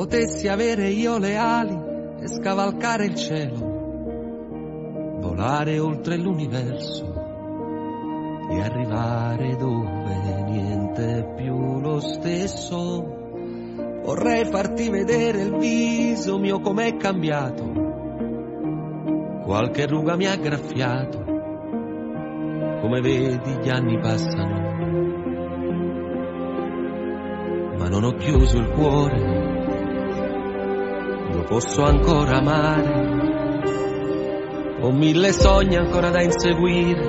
potessi avere io le ali e scavalcare il cielo, volare oltre l'universo e arrivare dove niente è più lo stesso. Vorrei farti vedere il viso mio com'è cambiato, qualche ruga mi ha graffiato, come vedi gli anni passano, ma non ho chiuso il cuore, lo posso ancora amare, ho 1000 sogni ancora da inseguire,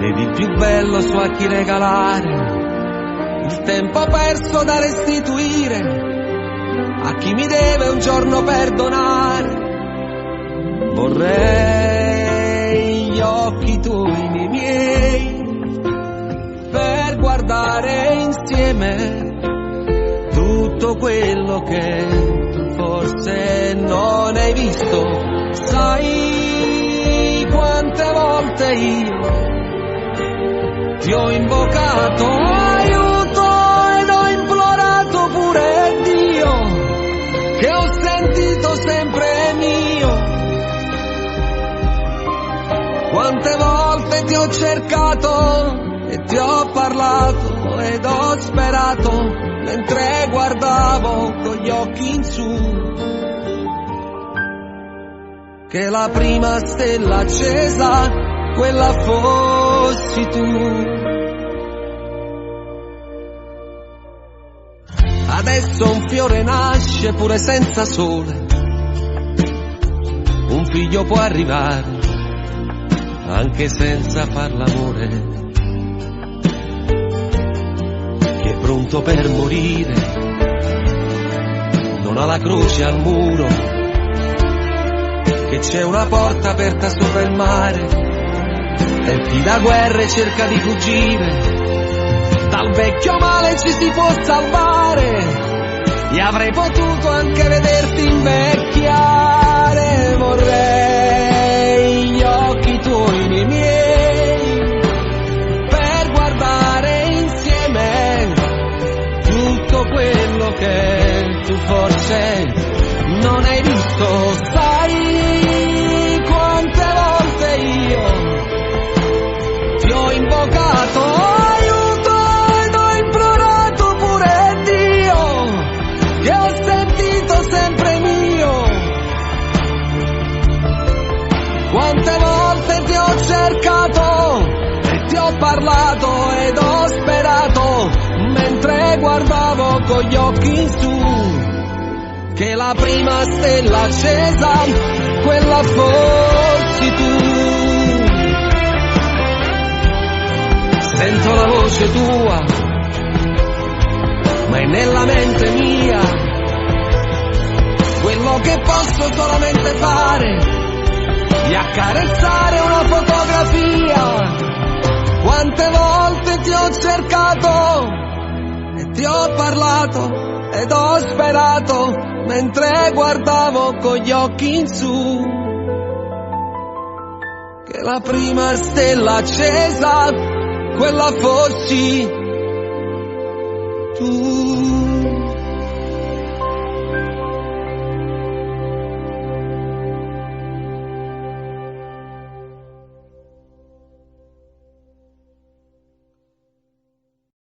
ed il più bello so a chi regalare il tempo perso da restituire a chi mi deve un giorno perdonare. Vorrei gli occhi tuoi nei miei per guardare insieme tutto quello che forse non hai visto. Sai quante volte io ti ho invocato aiuto ed ho implorato pure Dio, che ho sentito sempre mio. Quante volte ti ho cercato e ti ho parlato ed ho sperato mentre guardavo con gli occhi in su, che la prima stella accesa quella fossi tu. Adesso un fiore nasce pure senza sole, un figlio può arrivare anche senza far l'amore, che è pronto per morire, non ha la croce al muro, che c'è una porta aperta sopra il mare, e chi da guerre cerca di fuggire dal vecchio male ci si può salvare, e avrei potuto anche vederti invecchiare. Vorrei gli occhi tuoi nei miei per guardare insieme tutto quello che tu forse non hai visto. Sai quante volte io ti ho invocato cercato e ti ho parlato ed ho sperato mentre guardavo con gli occhi in su, che la prima stella accesa quella fossi tu. Sento la voce tua ma è nella mente mia, quello che posso solamente fare di accarezzare una fotografia. Quante volte ti ho cercato e ti ho parlato ed ho sperato mentre guardavo con gli occhi in su, che la prima stella accesa quella fossi tu.